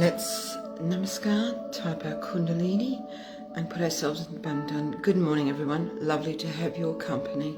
Let's namaskar, type our kundalini and put ourselves in Bandhan. Good morning everyone, lovely to have your company.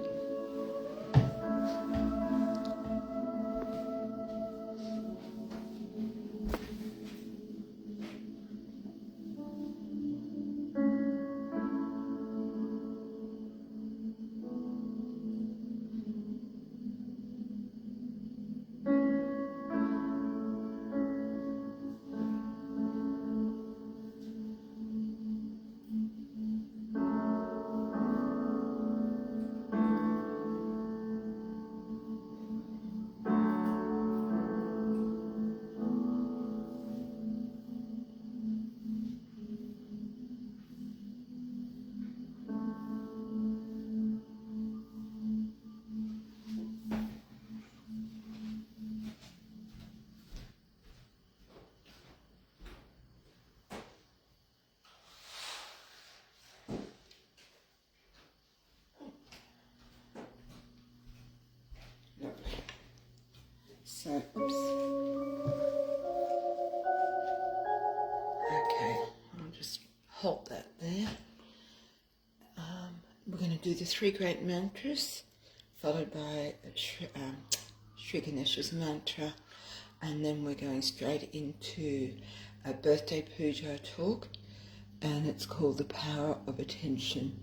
So, oops. Okay, I'll just hold that there. We're going to do the three great mantras, followed by Shri Ganesha's mantra, and then we're going straight into a birthday puja talk, and it's called The Power of Attention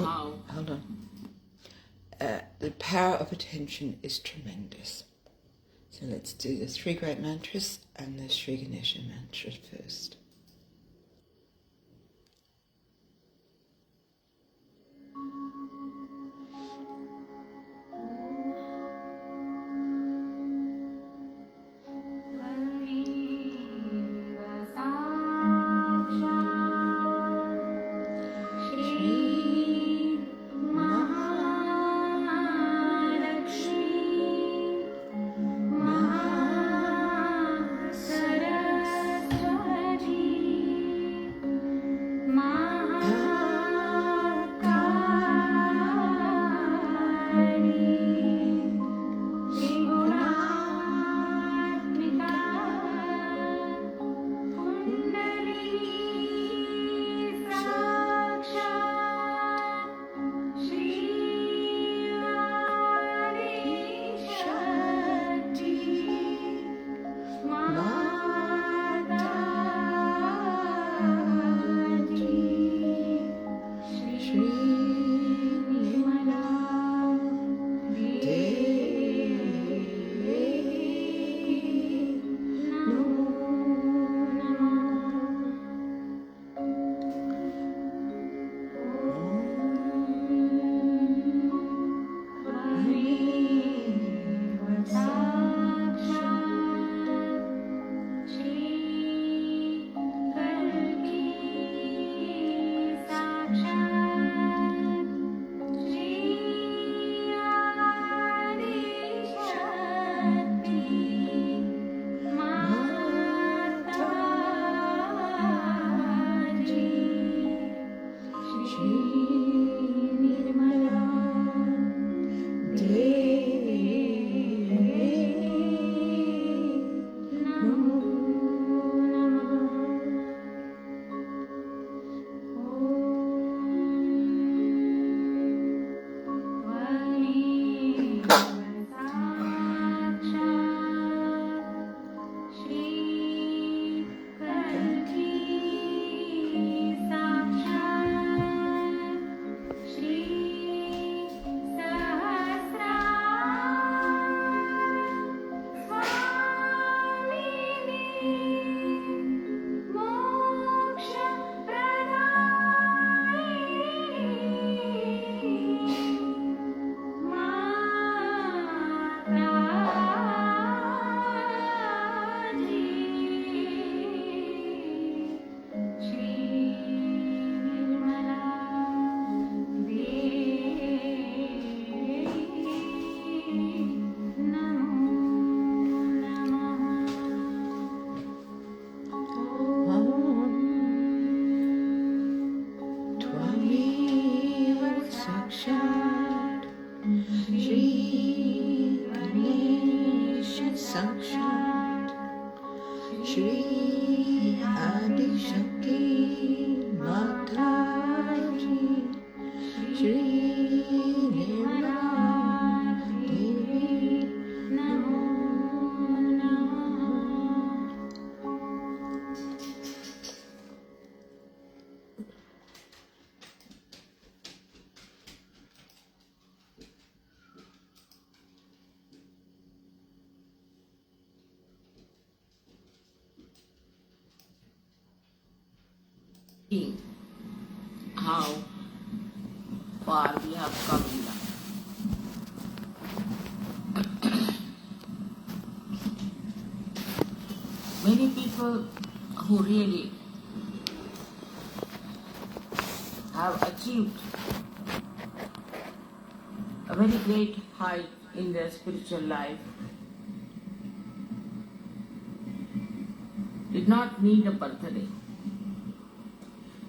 hold on. The power of attention is tremendous. So let's do the three great mantras and the Shri Ganesha mantra first. Saraswati Adi Shakti Mataji, Shri Mataji, Namo Namo. How far we have come in life. Many people who really have achieved a very great height in their spiritual life did not need a birthday.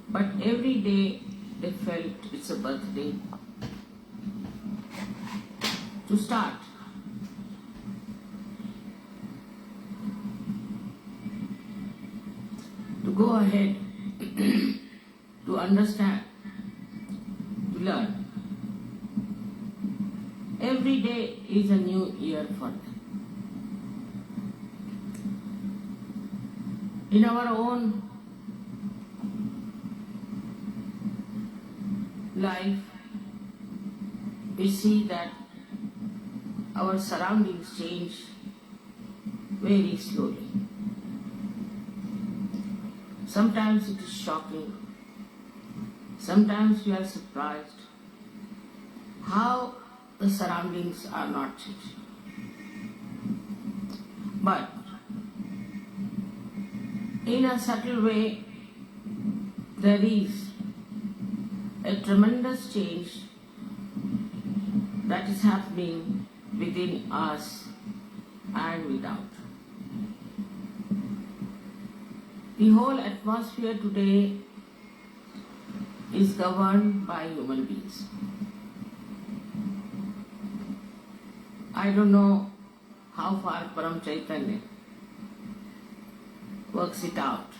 But every day they felt it's a birthday to start. To go ahead, to understand, to learn. Every day is a new year for them. In our own life, we see that our surroundings change very slowly. Sometimes it is shocking. Sometimes we are surprised how the surroundings are not changing. But in a subtle way, there is a tremendous change that is happening within us and without. The whole atmosphere today is governed by human beings. I don't know how far Param Chaitanya works it out,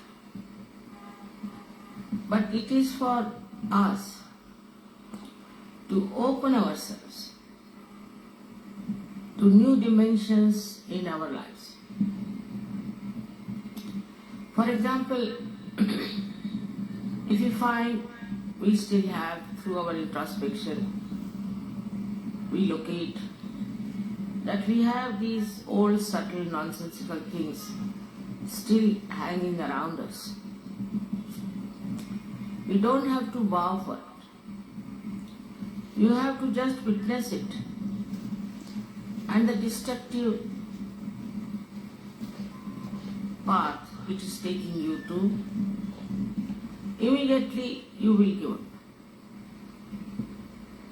but it is for us to open ourselves to new dimensions in our lives. For example, if you find we still have, through our introspection, we locate that we have these old subtle nonsensical things still hanging around us. We don't have to bow for it. You have to just witness it. And the destructive path which is taking you to, immediately you will give up.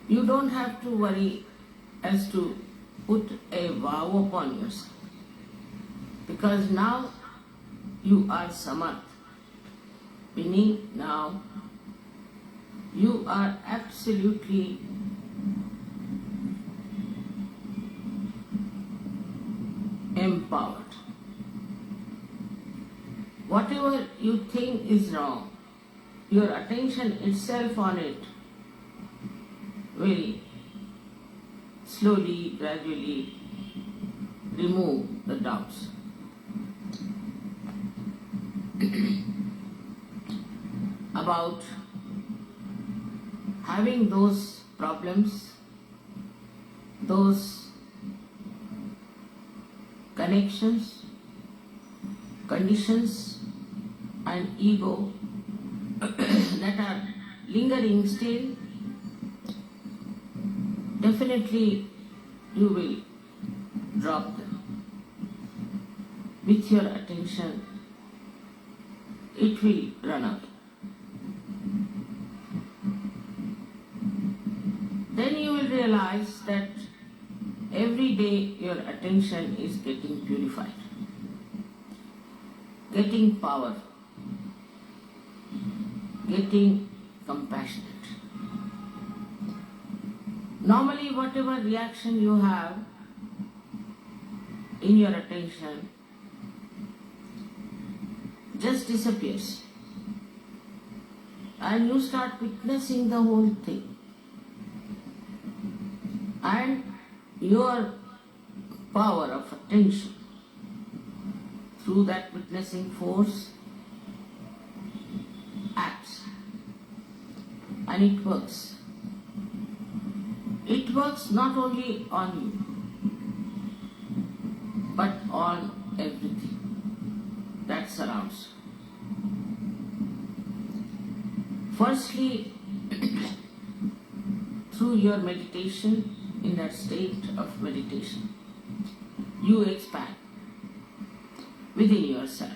You don't have to worry as to put a vow upon yourself, because now you are samarth, meaning now you are absolutely empowered. Whatever you think is wrong, your attention itself on it will slowly, gradually remove the doubts. About having those problems, those connections, conditions and ego that are lingering still, definitely you will drop them. With your attention, it will run away. Then you will realize that every day your attention is getting purified, getting powerful, getting compassionate. Normally, whatever reaction you have in your attention just disappears. And you start witnessing the whole thing. And your power of attention through that witnessing force acts. And it works. It works not only on you, but on everything that surrounds you. Firstly, through your meditation, in that state of meditation, you expand within yourself.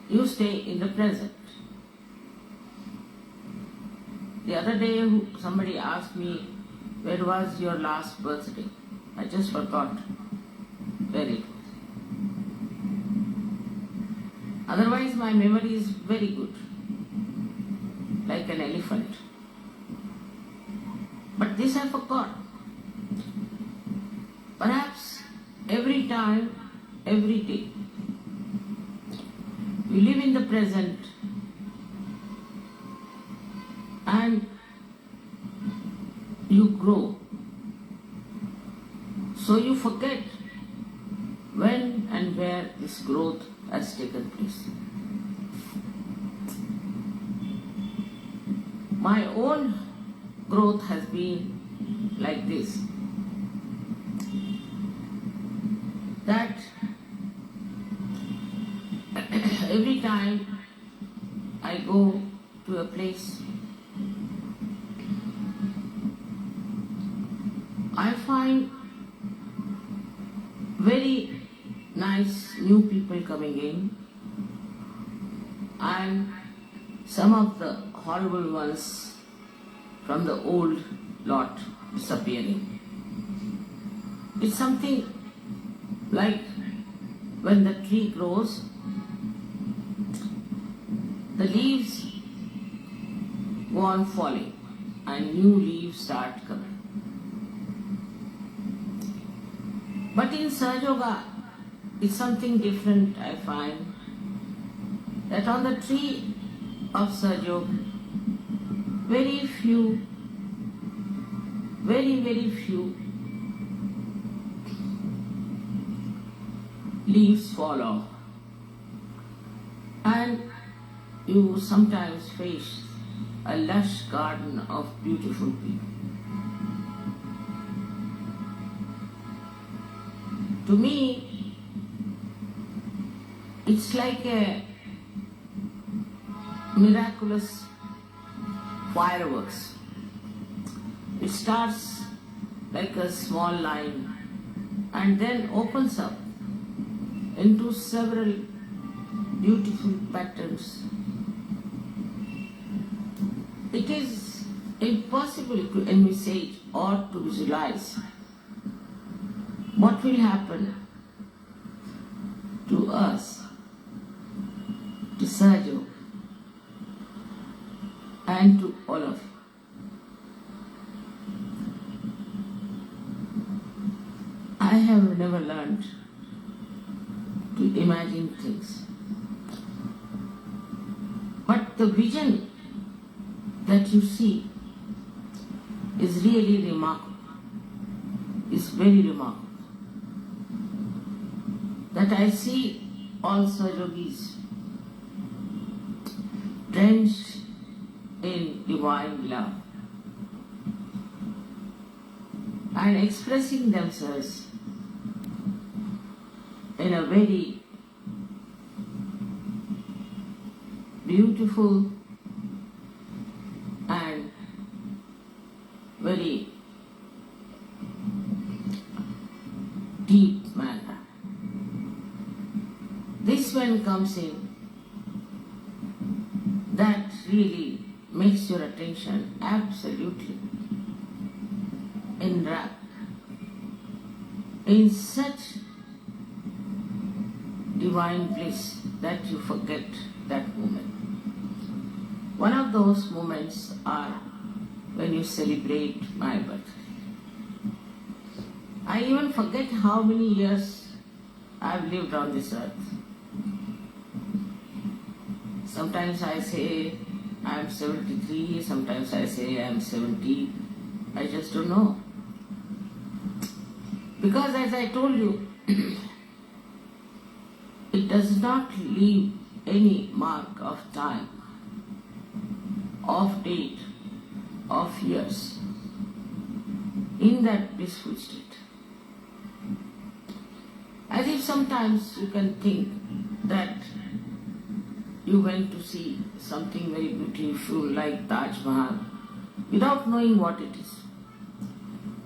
You stay in the present. The other day, somebody asked me, where was your last birthday? I just forgot where it was. Otherwise, my memory is very good, like an elephant. But this I forgot. Perhaps every time, every day, you live in the present and you grow. So you forget when and where this growth has taken place. My own growth has been like this, that every time I go to a place, I find very nice new people coming in and some of the horrible ones from the old lot disappearing. It's something like when the tree grows, the leaves go on falling and new leaves start coming. But in Sahaja Yoga, it's something different, I find, that on the tree of Sahaja Yoga, very few leaves fall off, and you sometimes face a lush garden of beautiful people. To me, it's like a miraculous fireworks. It starts like a small line and then opens up into several beautiful patterns. It is impossible to envisage or to visualize what will happen to us, to Sahaja, and to all of you. I have never learned to imagine things. But the vision that you see is really remarkable. It's very remarkable. That I see all Sahaja Yogis drenched in divine love and expressing themselves in a very beautiful and very deep manner. This one comes in that really makes your attention absolutely enwrapped in such divine bliss that you forget that moment. One of those moments are when you celebrate my birthday. I even forget how many years I've lived on this earth. Sometimes I say I am 73, sometimes I say I am 70. I just don't know. Because as I told you, it does not leave any mark of time, of date, of years in that blissful state. As if sometimes you can think that you went to see something very beautiful like Taj Mahal without knowing what it is.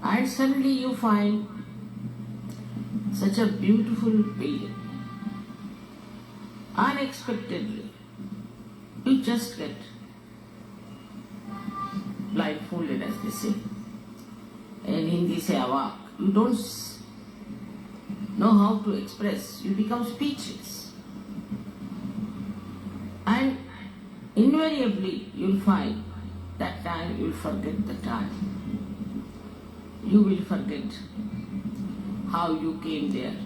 And suddenly you find such a beautiful building. Unexpectedly, you just get blindfolded, as they say. In Hindi say awak. You don't know how to express. You become speechless. And invariably you'll find that time you'll forget the time. You will forget how you came there.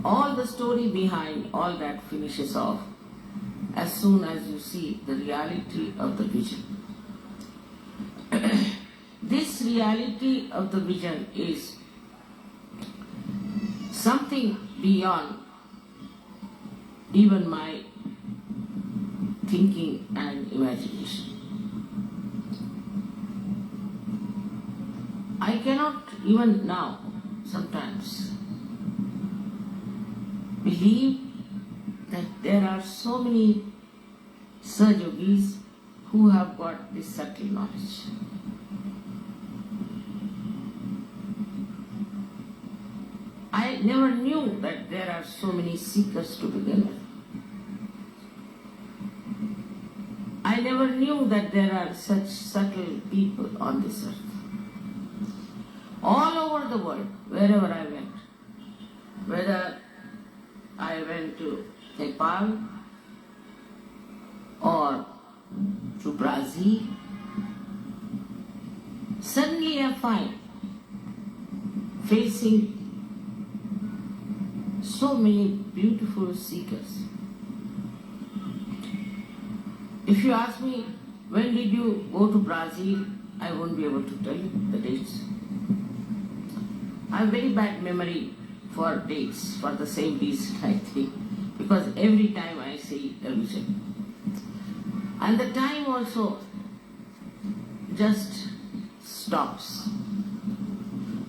All the story behind all that finishes off as soon as you see the reality of the vision. This reality of the vision is something beyond even my thinking and imagination. I cannot even now sometimes believe that there are so many Sahajogis who have got this subtle knowledge. I never knew that there are so many seekers to begin with. I never knew that there are such subtle people on this earth. All over the world, wherever I went, whether I went to Nepal or to Brazil, suddenly I find facing so many beautiful seekers. If you ask me, when did you go to Brazil, I won't be able to tell you the dates. I have very bad memory for dates, for the same reason I think, because every time I see a vision. And the time also just stops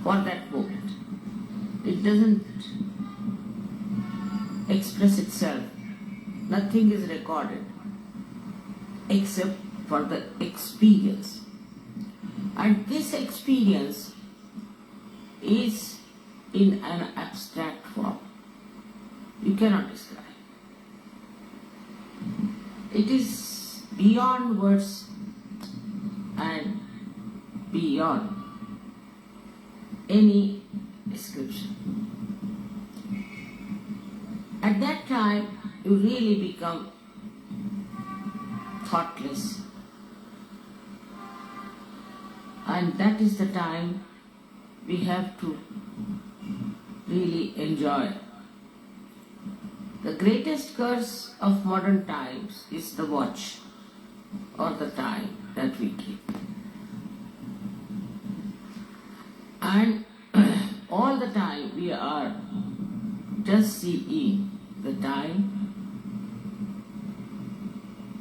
for that moment. It doesn't express itself. Nothing is recorded except for the experience. And this experience is in an abstract form. You cannot describe. It is beyond words and beyond any description. At that time, you really become thoughtless. And that is the time we have to really enjoy. The greatest curse of modern times is the watch or the time that we keep. And all the time we are just seeing the time,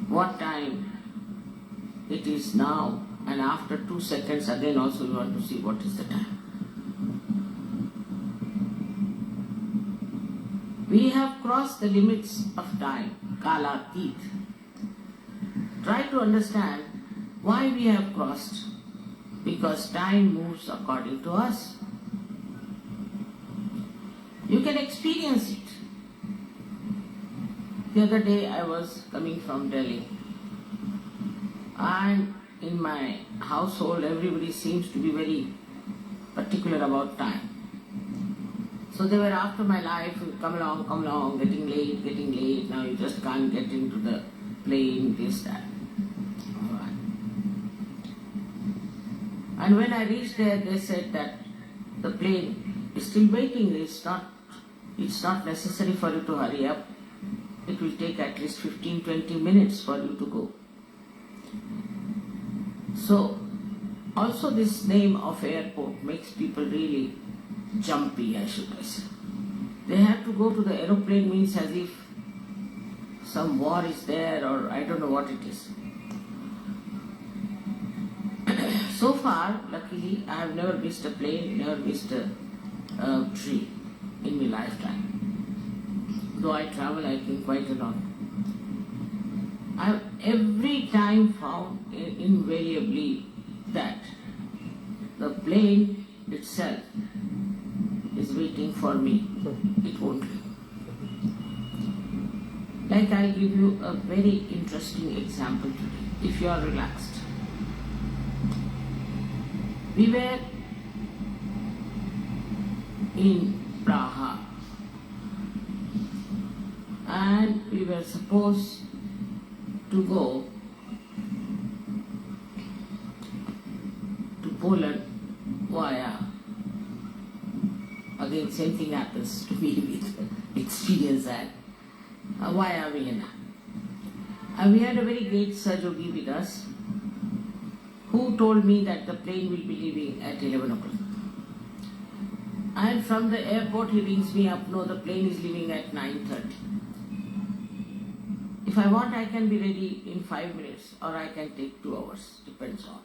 what time it is now, and after 2 seconds again also we want to see what is the time. We have crossed the limits of time, kala teeth. Try to understand why we have crossed. Because time moves according to us. You can experience it. The other day I was coming from Delhi, and in my household everybody seems to be very particular about time. So they were after my life, come along, getting late, now you just can't get into the plane, this, that. All right. And when I reached there, they said that the plane is still waiting, it's not necessary for you to hurry up. it will take at least 15-20 minutes for you to go. So, also this name of airport makes people really jumpy, I should say. They have to go to the aeroplane means as if some war is there or I don't know what it is. So far, luckily, I have never missed a plane, never missed a tree in my lifetime. Though I travel, I think, quite a lot. I have every time found invariably that the plane itself is waiting for me. It won't leave. Like I'll give you a very interesting example today, if you are relaxed. We were in Praha and we were supposed to go to Poland via, again same thing happens to me with experience and via Vienna. And we had a very great Sahaja with us who told me that the plane will be leaving at 11 o'clock. And from the airport he rings me up, no, the plane is leaving at 9:30. If I want, I can be ready in 5 minutes or I can take 2 hours, depends on.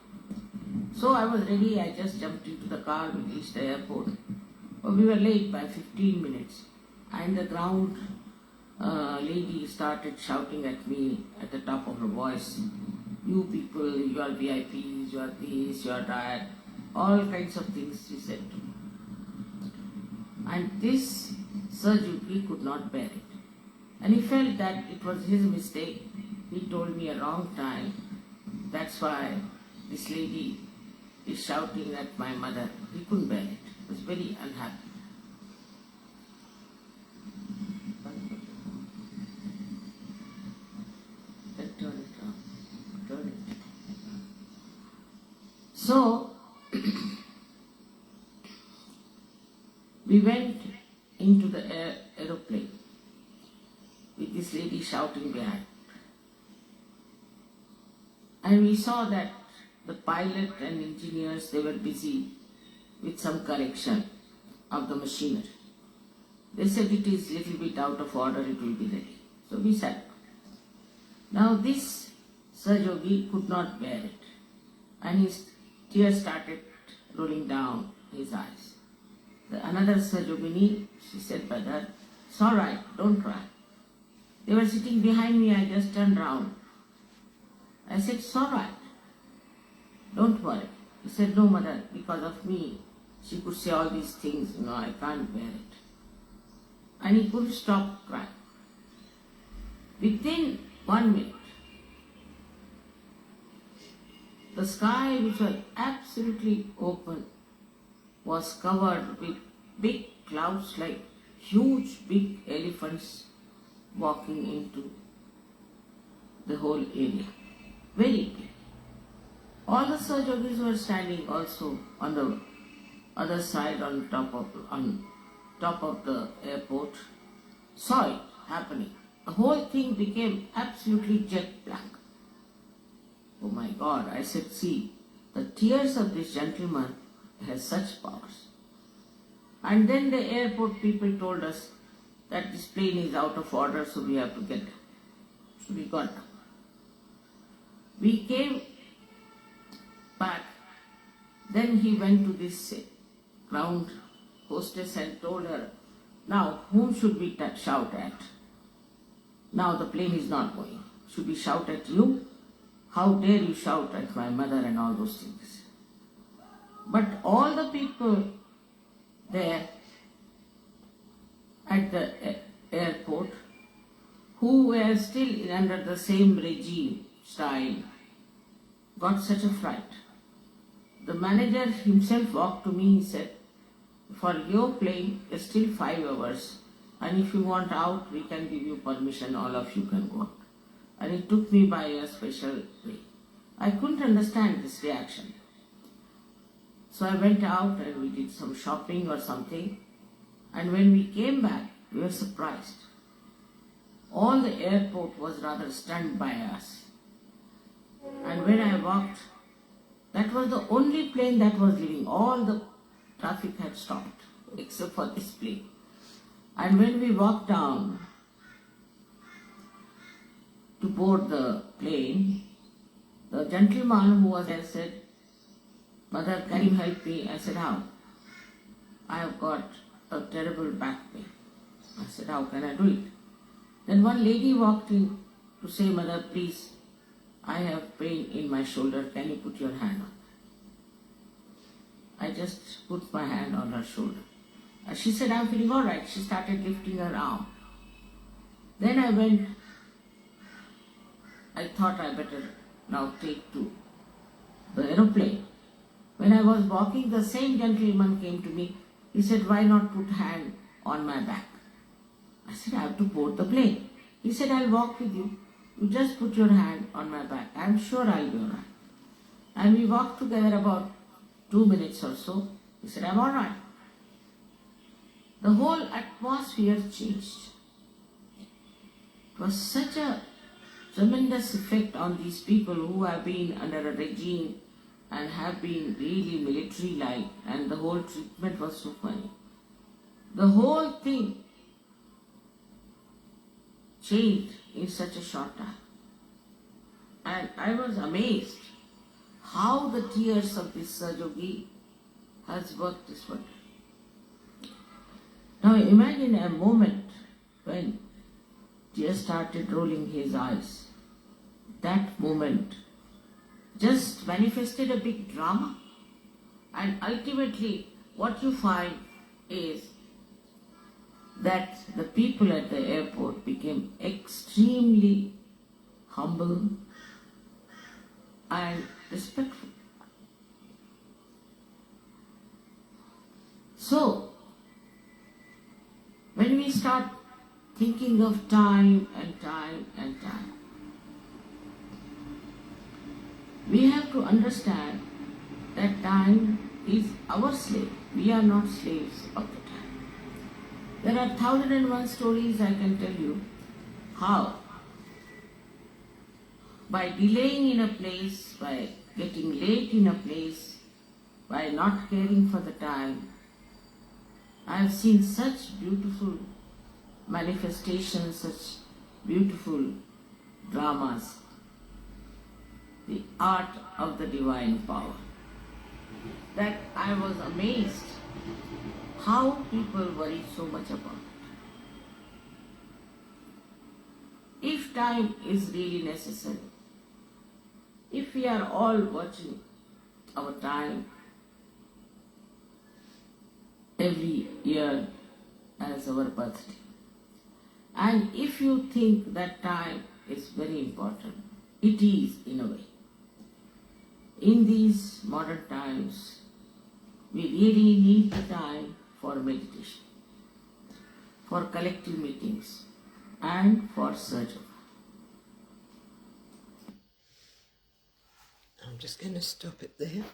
So I was ready, I just jumped into the car, we reached the airport. But we were late by 15 minutes and the ground lady started shouting at me at the top of her voice, you people, you are VIPs, you are this, you are that, all kinds of things she said to me. And this Sahaja could not bear it. And he felt that it was his mistake. He told me a wrong time. That's why this lady is shouting at my mother. He couldn't bear it. He was very unhappy. Turn it on. Turn it. So, we went into the aeroplane with this lady shouting behind. And we saw that the pilot and engineers, they were busy with some correction of the machinery. They said it is little bit out of order, it will be ready. So we sat. Now this Sahaja could not bear it. And his tears started rolling down his eyes. Another Sahaja, she said, brother, it's all right, don't cry. They were sitting behind me, I just turned round. I said, it's all right, don't worry. He said, no mother, because of me, she could say all these things, I can't bear it. And he couldn't stop crying. Within 1 minute, the sky, which was absolutely open, was covered with big clouds like huge big elephants walking into the whole area. Very big. All the Sahajas were standing also on the other side on top of the airport, saw it happening. The whole thing became absolutely jet black. Oh my God, I said, see, the tears of this gentleman has such powers. And then the airport people told us that this plane is out of order, so we have to get down. So we got down. We came back. Then he went to this ground hostess and told her, now whom should we shout at? Now the plane is not going. Should we shout at you? How dare you shout at my mother and all those things? But all the people there at the airport who were still under the same regime style got such a fright. The manager himself walked to me, he said, for your plane it's still 5 hours and if you want out we can give you permission, all of you can go out. And it took me by a special way. I couldn't understand this reaction. So I went out and we did some shopping or something, and when we came back we were surprised. all the airport was rather stunned by us. And when I walked, that was the only plane that was leaving. All the traffic had stopped except for this plane. And when we walked down to board the plane, the gentleman who was there said, "Mother, can you help me?" I said, "How?" "I have got a terrible back pain." I said, "How can I do it?" Then one lady walked in to say, "Mother, please, I have pain in my shoulder. Can you put your hand on?" I just put my hand on her shoulder. And she said, "I'm feeling all right." She started lifting her arm. Then I thought I better now take to the aeroplane. When I was walking, the same gentleman came to me. He said, "Why not put hand on my back?" I said, "I have to board the plane." He said, "I'll walk with you. You just put your hand on my back. I'm sure I'll be all right." And we walked together about 2 minutes or so. He said, "I'm all right." The whole atmosphere changed. It was such a tremendous effect on these people who have been under a regime and have been really military-like, and the whole treatment was so funny. The whole thing changed in such a short time. And I was amazed how the tears of this Sahaja has worked this wonder. Now imagine a moment when tears started rolling his eyes. That moment just manifested a big drama. And ultimately what you find is that the people at the airport became extremely humble and respectful. So, when we start thinking of time and time and time, we have to understand that time is our slave. We are not slaves of the time. There are 1001 stories I can tell you how by delaying in a place, by getting late in a place, by not caring for the time, I have seen such beautiful manifestations, such beautiful dramas, the art of the divine power, that I was amazed how people worry so much about it. If time is really necessary, if we are all watching our time every year as our birthday, and if you think that time is very important, it is in a way. In these modern times, we really need the time for meditation, for collective meetings, and for Sahaja. I'm just going to stop it there.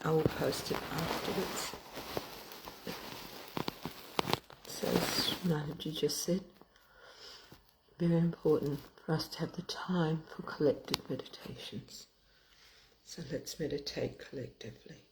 I will post it afterwards. So as Mataji just said, very important for us to have the time for collective meditations. So let's meditate collectively.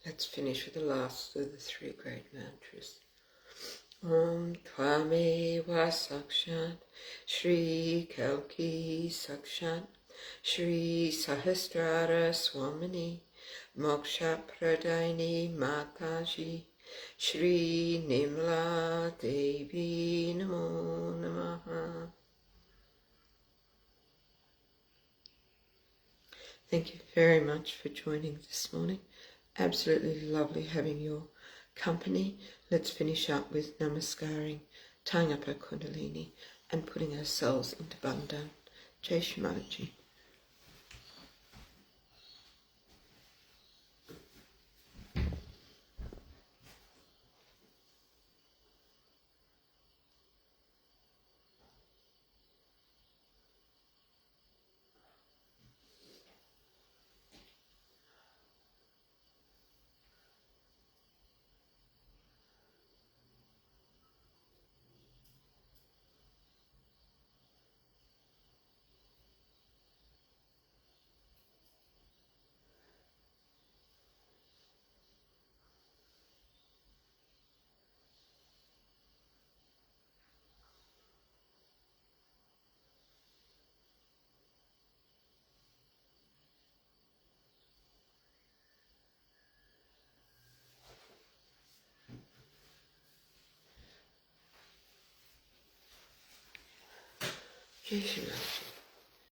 Let's finish with the last of the three great mantras. Om Tvameva Sakshat Shri Kalki Sakshat Shri Sahasrara Swamini Moksha Pradaini Mataji Shri Nimla Devi Namo Namaha. Thank you very much for joining this morning. Absolutely lovely having your company. Let's finish up with namaskaring, tying up our kundalini and putting ourselves into Bandhan. Jai Shri Mataji. Jai Shri Mataji.